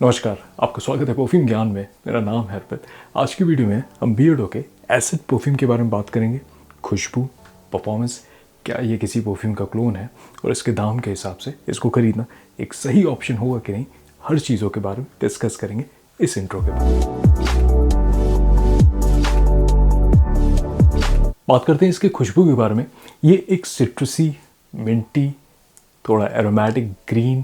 नमस्कार, आपका स्वागत है परफ्यूम ज्ञान में। मेरा नाम है अर्पित। आज की वीडियो में हम बियर्डो के एसिड परफ्यूम के बारे में बात करेंगे। खुशबू, परफॉर्मेंस, क्या ये किसी परफ्यूम का क्लोन है और इसके दाम के हिसाब से इसको खरीदना एक सही ऑप्शन होगा कि नहीं, हर चीज़ों के बारे में डिस्कस करेंगे इस इंट्रो के बाद। बात करते हैं इसके खुशबू के बारे में। ये एक सिट्रसी, मिंटी, थोड़ा एरोमेटिक, ग्रीन,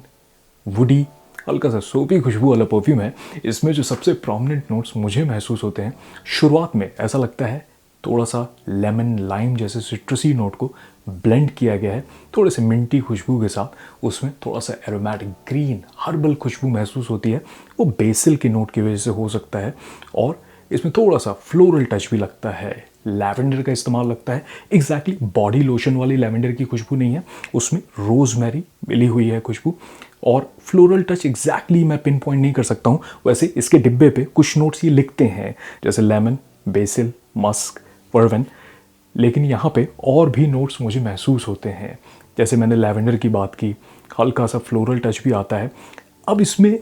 वुडी, हल्का सा सोपी खुशबू वाला परफ्यूम है। इसमें जो सबसे प्रोमिनेंट नोट्स मुझे महसूस होते हैं, शुरुआत में ऐसा लगता है थोड़ा सा लेमन, लाइम जैसे सिट्रसी नोट को ब्लेंड किया गया है थोड़े से मिंटी खुशबू के साथ। उसमें थोड़ा सा एरोमेटिक, ग्रीन, हर्बल खुशबू महसूस होती है। वो बेसिल के नोट की वजह से हो सकता है। और इसमें थोड़ा सा फ्लोरल टच भी लगता है, लैवेंडर का इस्तेमाल लगता है। एग्जैक्टली बॉडी लोशन वाली लैवेंडर की खुशबू नहीं है, उसमें रोजमेरी मिली हुई है खुशबू। और फ्लोरल टच एग्जैक्टली मैं पिन पॉइंट नहीं कर सकता हूँ। वैसे इसके डिब्बे पे कुछ नोट्स ये लिखते हैं जैसे लेमन, बेसिल, मस्क, वर्वेन, लेकिन यहाँ पे और भी नोट्स मुझे महसूस होते हैं। जैसे मैंने लैवेंडर की बात की, हल्का सा फ्लोरल टच भी आता है। अब इसमें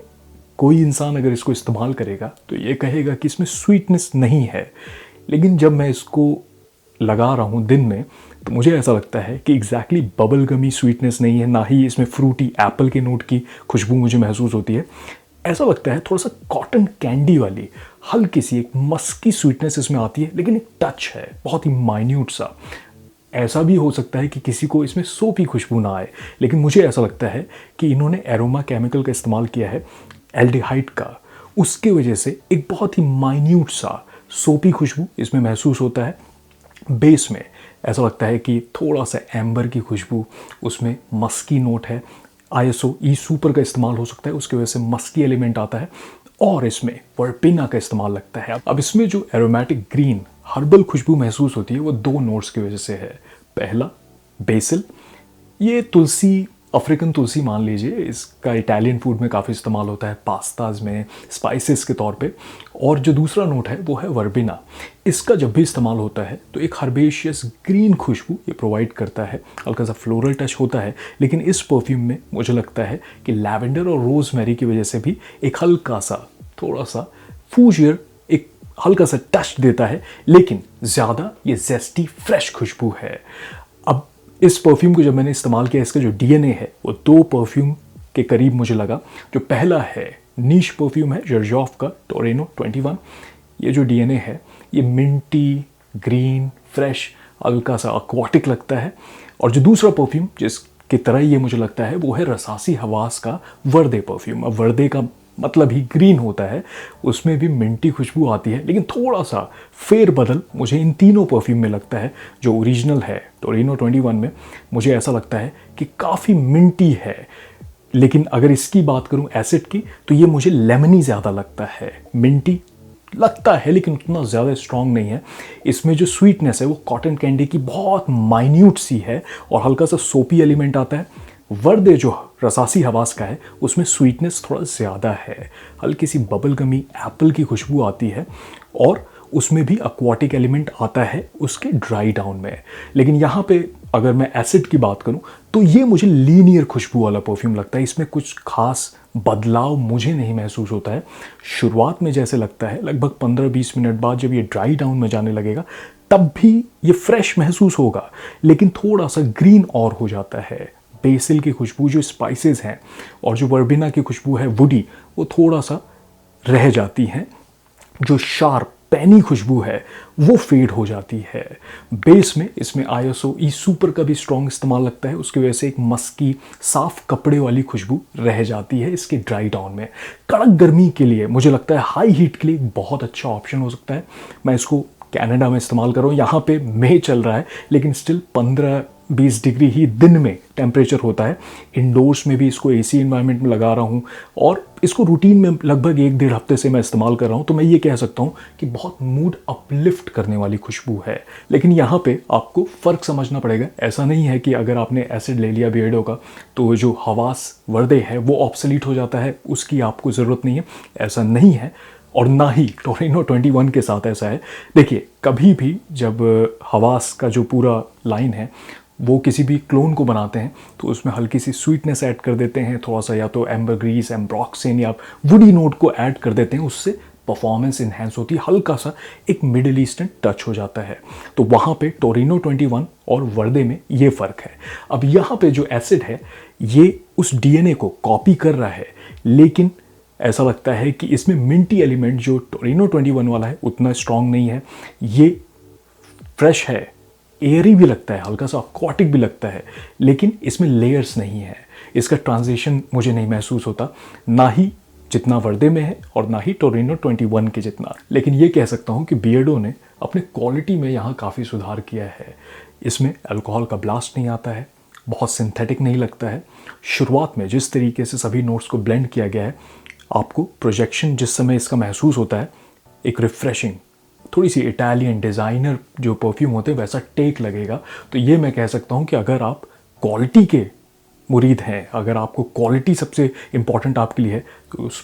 कोई इंसान अगर इसको इस्तेमाल करेगा तो ये कहेगा कि इसमें स्वीटनेस नहीं है, लेकिन जब मैं इसको लगा रहा हूँ दिन में तो मुझे ऐसा लगता है कि एग्जैक्टली बबल गमी स्वीटनेस नहीं है, ना ही इसमें फ्रूटी एप्पल के नोट की खुशबू मुझे महसूस होती है। ऐसा लगता है थोड़ा सा कॉटन कैंडी वाली हल्की सी एक मस्की स्वीटनेस इसमें आती है, लेकिन एक टच है बहुत ही माइन्यूट सा। ऐसा भी हो सकता है कि किसी को इसमें सोपी खुशबू ना आए, लेकिन मुझे ऐसा लगता है कि इन्होंने एरोमा केमिकल का इस्तेमाल किया है, एल्डिहाइड का। उसके वजह से एक बहुत ही माइन्यूट सा सोपी खुशबू इसमें महसूस होता है। बेस में ऐसा लगता है कि थोड़ा सा एम्बर की खुशबू, उसमें मस्की नोट है। ISO ई सुपर का इस्तेमाल हो सकता है, उसकी वजह से मस्की एलिमेंट आता है। और इसमें वर्बिना का इस्तेमाल लगता है। अब इसमें जो एरोमेटिक ग्रीन हर्बल खुशबू महसूस होती है वो दो नोट्स की वजह से है। पहला बेसिल, ये तुलसी, अफ्रीकन तुलसी मान लीजिए, इसका इटालियन फूड में काफ़ी इस्तेमाल होता है, पास्ताज में स्पाइसेस के तौर पे। और जो दूसरा नोट है वो है वर्बिना। इसका जब भी इस्तेमाल होता है तो एक हर्बेशियस ग्रीन खुशबू ये प्रोवाइड करता है, हल्का सा फ्लोरल टच होता है। लेकिन इस परफ्यूम में मुझे लगता है कि लैवेंडर और रोजमेरी की वजह से भी एक हल्का सा, थोड़ा सा फूजियर, एक हल्का सा टच देता है, लेकिन ज़्यादा ये जेस्टी फ्रेश खुशबू है। अब इस परफ्यूम को जब मैंने इस्तेमाल किया, इसका जो DNA है वो दो परफ्यूम के करीब मुझे लगा। जो पहला है नीश परफ्यूम है जर्जॉफ का टोरेनो 21। ये जो DNA है ये मिंटी, ग्रीन, फ्रेश, हल्का सा एक्वाटिक लगता है। और जो दूसरा परफ्यूम जिसकी तरह ये मुझे लगता है वो है रसासी हवास का वर्दे परफ्यूम। अब वर्दे का मतलब ही ग्रीन होता है, उसमें भी मिंटी खुशबू आती है, लेकिन थोड़ा सा फेर बदल मुझे इन तीनों परफ्यूम में लगता है। जो ओरिजिनल है टोरेनो 21 में मुझे ऐसा लगता है कि काफ़ी मिंटी है, लेकिन अगर इसकी बात करूं एसिड की तो ये मुझे लेमनी ज़्यादा लगता है। मिंटी लगता है लेकिन उतना ज़्यादा स्ट्रॉन्ग नहीं है। इसमें जो स्वीटनेस है वो कॉटन कैंडी की बहुत माइन्यूट सी है और हल्का सा सोपी एलिमेंट आता है। वर्दे जो रसासी हवास का है उसमें स्वीटनेस थोड़ा ज़्यादा है, हल्की सी बबल गमी एप्पल की खुशबू आती है और उसमें भी एक्वाटिक एलिमेंट आता है उसके ड्राई डाउन में। लेकिन यहाँ पे अगर मैं एसिड की बात करूँ तो ये मुझे लीनियर खुशबू वाला परफ्यूम लगता है। इसमें कुछ खास बदलाव मुझे नहीं महसूस होता है। शुरुआत में जैसे लगता है, लगभग 15-20 मिनट बाद जब ये ड्राई डाउन में जाने लगेगा तब भी ये फ्रेश महसूस होगा, लेकिन थोड़ा सा ग्रीन और हो जाता है। बेसिल की खुशबू, जो स्पाइसेस हैं, और जो वर्बिना की खुशबू है वुडी, वो थोड़ा सा रह जाती हैं। जो शार्प पैनी खुशबू है वो फेड हो जाती है। बेस में इसमें ISO ई सुपर का भी स्ट्रॉन्ग इस्तेमाल लगता है, उसकी वजह से एक मस्की, साफ कपड़े वाली खुशबू रह जाती है इसके ड्राई डाउन में। कड़क गर्मी के लिए मुझे लगता है, हाई हीट के लिए एक बहुत अच्छा ऑप्शन हो सकता है। मैं इसको कनाडा में इस्तेमाल कर रहा हूँ, यहाँ पे मई चल रहा है, लेकिन स्टिल 15-20 डिग्री ही दिन में टेम्परेचर होता है। इंडोर्स में भी इसको AC इन्वायरमेंट में लगा रहा हूँ और इसको रूटीन में लगभग 1-1.5 हफ्ते से मैं इस्तेमाल कर रहा हूँ। तो मैं ये कह सकता हूँ कि बहुत मूड अपलिफ्ट करने वाली खुशबू है। लेकिन यहाँ पे आपको फ़र्क समझना पड़ेगा। ऐसा नहीं है कि अगर आपने एसिड ले लिया बियर्डो का तो जो हवास वर्दे है वो ऑब्सोलीट हो जाता है, उसकी आपको ज़रूरत नहीं है। ऐसा नहीं है, और ना ही टोरेनो 21 के साथ ऐसा है। देखिए, कभी भी जब हवास का जो पूरा लाइन है वो किसी भी क्लोन को बनाते हैं तो उसमें हल्की सी स्वीटनेस ऐड कर देते हैं, थोड़ा सा या तो एम्बरग्रीस, एम्ब्रॉक्सिन या वुडी नोट को ऐड कर देते हैं, उससे परफॉर्मेंस इन्हेंस होती है, हल्का सा एक मिडिल ईस्टर्न टच हो जाता है। तो वहाँ पे टोरिनो 21 और वर्दे में ये फ़र्क है। अब यहाँ पे जो एसिड है ये उस डीएनए को कॉपी कर रहा है, लेकिन ऐसा लगता है कि इसमें मिंटी एलिमेंट जो टोरिनो 21 वाला है उतना स्ट्रांग नहीं है। ये फ्रेश है, एयरी भी लगता है, हल्का सा aquatic भी लगता है, लेकिन इसमें लेयर्स नहीं है। इसका ट्रांजिशन मुझे नहीं महसूस होता, ना ही जितना वर्दे में है और ना ही टोरिनो 21 के जितना। लेकिन ये कह सकता हूँ कि बियर्डो ने अपने क्वालिटी में यहाँ काफ़ी सुधार किया है। इसमें अल्कोहल का ब्लास्ट नहीं आता है, बहुत सिंथेटिक नहीं लगता है। शुरुआत में जिस तरीके से सभी नोट्स को ब्लेंड किया गया है, आपको प्रोजेक्शन जिस समय इसका महसूस होता है, एक रिफ्रेशिंग, थोड़ी सी इटालियन डिज़ाइनर जो परफ्यूम होते हैं वैसा टेक लगेगा। तो ये मैं कह सकता हूँ कि अगर आप क्वालिटी के मुरीद हैं, अगर आपको क्वालिटी सबसे इम्पॉर्टेंट आपके लिए है, तो उस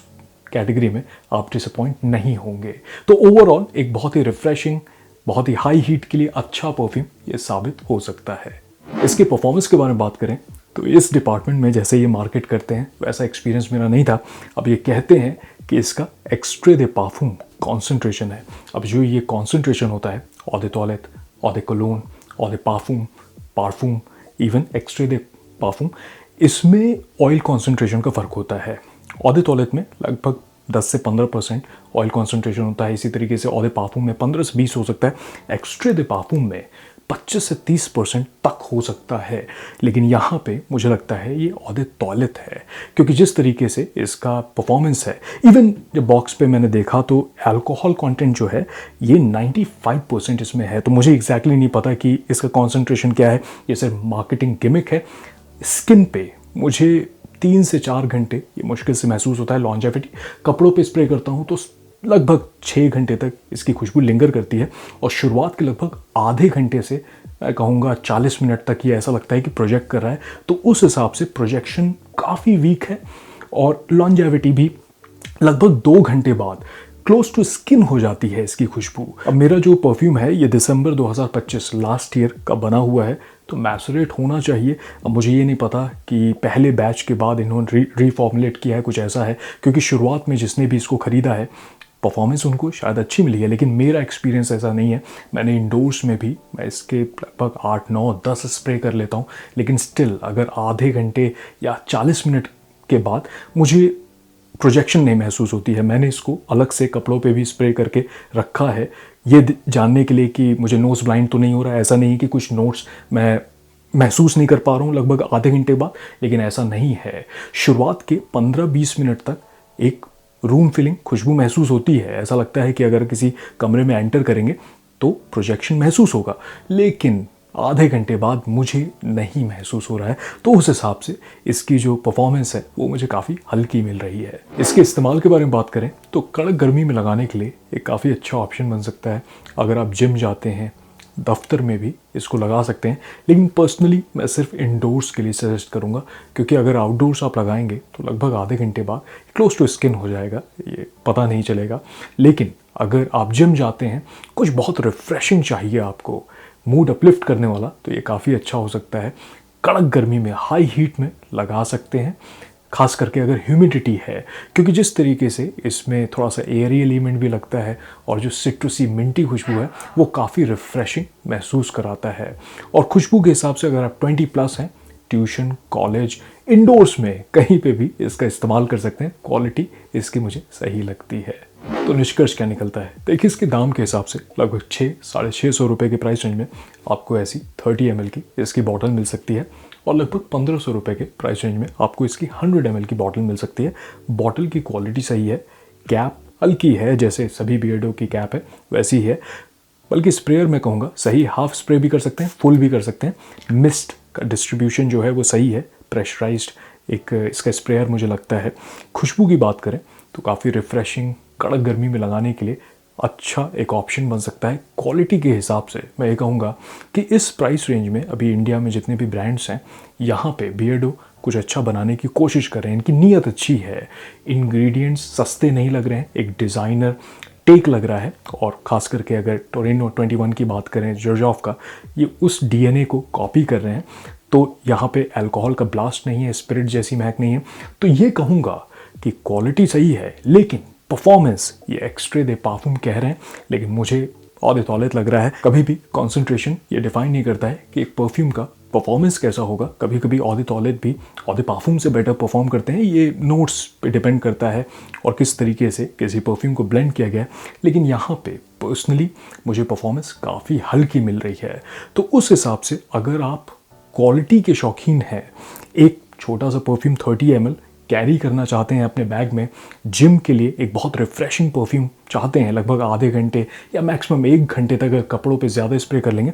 कैटेगरी में आप डिसअपॉइंट नहीं होंगे। तो ओवरऑल एक बहुत ही रिफ्रेशिंग, बहुत ही हाई हीट के लिए अच्छा परफ्यूम ये साबित हो सकता है। इसके परफॉर्मेंस के बारे में बात करें तो इस डिपार्टमेंट में जैसे ये मार्केट करते हैं वैसा एक्सपीरियंस मेरा नहीं था। अब ये कहते हैं कि इसका एक्सट्रे दे पार्फूम कॉन्सेंट्रेशन है। अब जो ये कॉन्सेंट्रेशन होता है, ऑ दे टॉयलेट, ऑ दे कोलोन, ऑ दे पार्फूम, इवन एक्सट्रे दे पार्फूम, इसमें ऑयल कॉन्सेंट्रेशन का फ़र्क होता है। ऑ दे टॉयलेट में लगभग 10 से 15% ऑयल कॉन्सेंट्रेशन होता है। इसी तरीके से ऑ दे पार्फूम में 15 से 20 हो सकता है। एक्सट्रे दे पार्फूम में 25 से 30% तक हो सकता है। लेकिन यहाँ पे मुझे लगता है ये ऑ दे टॉयलेट है, क्योंकि जिस तरीके से इसका परफॉर्मेंस है, इवन जब बॉक्स पे मैंने देखा तो अल्कोहल कंटेंट जो है ये 95% इसमें है। तो मुझे एग्जैक्टली नहीं पता कि इसका कॉन्सेंट्रेशन क्या है, ये सिर्फ मार्केटिंग गिमिक है। स्किन पे मुझे 3 से 4 घंटे ये मुश्किल से महसूस होता है लॉन्जेविटी। कपड़ों पे स्प्रे करता हूँ तो लगभग 6 घंटे तक इसकी खुशबू लिंगर करती है, और शुरुआत के लगभग आधे घंटे से मैं कहूँगा 40 मिनट तक ये ऐसा लगता है कि प्रोजेक्ट कर रहा है। तो उस हिसाब से प्रोजेक्शन काफ़ी वीक है, और लॉन्जेविटी भी लगभग 2 घंटे बाद क्लोज टू स्किन हो जाती है इसकी खुशबू। अब मेरा जो परफ्यूम है ये दिसंबर 2025 लास्ट ईयर का बना हुआ है, तो मैसुरेट होना चाहिए। अब मुझे ये नहीं पता कि पहले बैच के बाद इन्होंने रीफॉर्मुलेट किया है, कुछ ऐसा है, क्योंकि शुरुआत में जिसने भी इसको ख़रीदा है परफॉर्मेंस उनको शायद अच्छी मिली है, लेकिन मेरा एक्सपीरियंस ऐसा नहीं है। मैंने इंडोर्स में भी मैं इसके लगभग 8, 9, 10 स्प्रे कर लेता हूँ, लेकिन स्टिल अगर आधे घंटे या 40 मिनट के बाद मुझे प्रोजेक्शन नहीं महसूस होती है। मैंने इसको अलग से कपड़ों पे भी स्प्रे करके रखा है, ये जानने के लिए कि मुझे नोज़ ब्लाइंड तो नहीं हो रहा है। ऐसा नहीं कि कुछ नोट्स मैं महसूस नहीं कर पा रहा हूँ लगभग आधे घंटे बाद, लेकिन ऐसा नहीं है। शुरुआत के 15-20 मिनट तक एक रूम फीलिंग खुशबू महसूस होती है। ऐसा लगता है कि अगर किसी कमरे में एंटर करेंगे तो प्रोजेक्शन महसूस होगा, लेकिन आधे घंटे बाद मुझे नहीं महसूस हो रहा है। तो उस हिसाब से इसकी जो परफॉर्मेंस है वो मुझे काफ़ी हल्की मिल रही है। इसके इस्तेमाल के बारे में बात करें तो कड़क गर्मी में लगाने के लिए एक काफ़ी अच्छा ऑप्शन बन सकता है। अगर आप जिम जाते हैं, दफ्तर में भी इसको लगा सकते हैं, लेकिन पर्सनली मैं सिर्फ इंडोर्स के लिए सजेस्ट करूँगा, क्योंकि अगर आउटडोर्स आप लगाएंगे तो लगभग आधे घंटे बाद क्लोज टू स्किन हो जाएगा, ये पता नहीं चलेगा। लेकिन अगर आप जिम जाते हैं, कुछ बहुत रिफ्रेशिंग चाहिए आपको, मूड अपलिफ्ट करने वाला, तो ये काफ़ी अच्छा हो सकता है। कड़क गर्मी में, हाई हीट में लगा सकते हैं, खास करके अगर ह्यूमिडिटी है, क्योंकि जिस तरीके से इसमें थोड़ा सा एयरी एलिमेंट भी लगता है और जो सिट्रसी मिंटी खुशबू है वो काफ़ी रिफ्रेशिंग महसूस कराता है। और खुशबू के हिसाब से अगर आप 20+ हैं, ट्यूशन, कॉलेज, इंडोर्स में कहीं पे भी इसका इस्तेमाल कर सकते हैं। क्वालिटी इसकी मुझे सही लगती है। तो निष्कर्ष क्या निकलता है? देखिए, इसके दाम के हिसाब से लगभग 600-650 रुपये के प्राइस रेंज में आपको ऐसी 30 ml की इसकी बॉटल मिल सकती है, और लगभग 1500 रुपये के प्राइस रेंज में आपको इसकी 100 ml की बॉटल मिल सकती है। बॉटल की क्वालिटी सही है, कैप हल्की है, जैसे सभी बियर्डो की कैप है वैसी ही है, बल्कि स्प्रेयर मैं कहूँगा सही, हाफ स्प्रे भी कर सकते हैं, फुल भी कर सकते हैं। मिस्ट का डिस्ट्रीब्यूशन जो है वो सही है, प्रेशराइज्ड एक इसका स्प्रेयर मुझे लगता है। खुशबू की बात करें तो काफ़ी रिफ्रेशिंग, कड़क गर्मी में लगाने के लिए अच्छा एक ऑप्शन बन सकता है। क्वालिटी के हिसाब से मैं ये कहूँगा कि इस प्राइस रेंज में अभी इंडिया में जितने भी ब्रांड्स हैं, यहाँ पे बियर्डो कुछ अच्छा बनाने की कोशिश कर रहे हैं। इनकी नीयत अच्छी है, इंग्रेडिएंट्स सस्ते नहीं लग रहे हैं, एक डिज़ाइनर टेक लग रहा है। और ख़ास करके अगर टोरेनो 21 की बात करें जिर्जॉफ का, ये उस डीएनए को कॉपी कर रहे हैं। तो यहाँ पे अल्कोहल का ब्लास्ट नहीं है, स्पिरिट जैसी महक नहीं है। तो ये कहूँगा कि क्वालिटी सही है, लेकिन परफॉर्मेंस, ये एक्सट्रे दे पार्फूम कह रहे हैं, लेकिन मुझे औदे तौलेत लग रहा है। कभी भी कॉन्सेंट्रेशन ये डिफाइन नहीं करता है कि एक परफ्यूम का परफॉर्मेंस कैसा होगा। कभी कभी औदे तौलेत भी औदे पार्फूम से बेटर परफॉर्म करते हैं। ये नोट्स पे डिपेंड करता है और किस तरीके से किसी परफ्यूम को ब्लेंड किया गया है। लेकिन यहाँ पे पर्सनली मुझे परफॉर्मेंस काफ़ी हल्की मिल रही है। तो उस हिसाब से अगर आप क्वालिटी के शौकीन हैं, एक छोटा सा परफ्यूम 30 ml कैरी करना चाहते हैं अपने बैग में, जिम के लिए एक बहुत रिफ्रेशिंग परफ्यूम चाहते हैं, लगभग आधे घंटे या मैक्सिमम 1 घंटे तक अगर कपड़ों पे ज़्यादा स्प्रे कर लेंगे,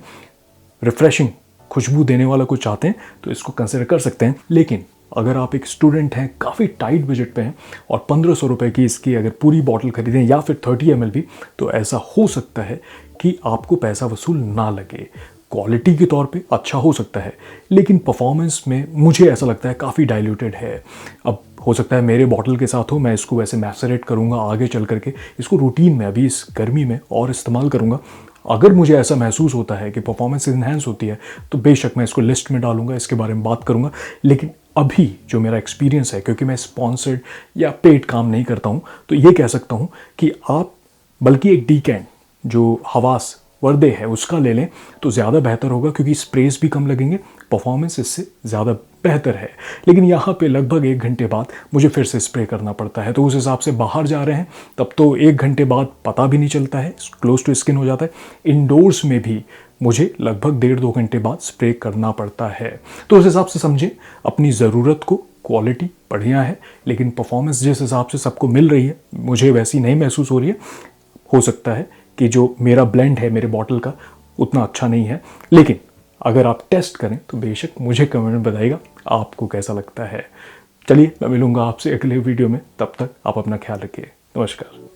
रिफ्रेशिंग खुशबू देने वाला कुछ चाहते हैं, तो इसको कंसिडर कर सकते हैं। लेकिन अगर आप एक स्टूडेंट हैं, काफ़ी टाइट बजट पे हैं और 1500 रुपये की इसकी अगर पूरी बॉटल खरीदें या फिर 30 ml भी, तो ऐसा हो सकता है कि आपको पैसा वसूल ना लगे। क्वालिटी के तौर पे अच्छा हो सकता है, लेकिन परफॉर्मेंस में मुझे ऐसा लगता है काफ़ी डाइल्यूटेड है। अब हो सकता है मेरे बॉटल के साथ हो, मैं इसको वैसे मैसरेट करूँगा आगे चल करके, इसको रूटीन में अभी इस गर्मी में और इस्तेमाल करूँगा। अगर मुझे ऐसा महसूस होता है कि परफॉर्मेंस इन्हेंस होती है, तो बेशक मैं इसको लिस्ट में डालूंगा, इसके बारे में बात करूँगा। लेकिन अभी जो मेरा एक्सपीरियंस है, क्योंकि मैं स्पॉन्सर्ड या पेड काम नहीं करता हूँ, तो ये कह सकता हूँ कि आप बल्कि एक डीकैन जो हवास वर्दे है उसका ले लें तो ज़्यादा बेहतर होगा, क्योंकि स्प्रेस भी कम लगेंगे, परफॉर्मेंस इससे ज़्यादा बेहतर है। लेकिन यहाँ पे लगभग 1 घंटे बाद मुझे फिर से स्प्रे करना पड़ता है, तो उस हिसाब से बाहर जा रहे हैं तब तो 1 घंटे बाद पता भी नहीं चलता है, क्लोज टू स्किन हो जाता है। इंडोर्स में भी मुझे लगभग 1.5-2 घंटे बाद स्प्रे करना पड़ता है। तो उस हिसाब से समझें अपनी ज़रूरत को। क्वालिटी बढ़िया है, लेकिन परफॉर्मेंस जिस हिसाब से सबको मिल रही है, मुझे वैसी नहीं महसूस हो रही है। हो सकता है कि जो मेरा ब्लेंड है मेरे बॉटल का उतना अच्छा नहीं है, लेकिन अगर आप टेस्ट करें तो बेशक मुझे कमेंट में बताइएगा आपको कैसा लगता है। चलिए, मैं मिलूंगा आपसे अगले वीडियो में, तब तक आप अपना ख्याल रखिए। नमस्कार।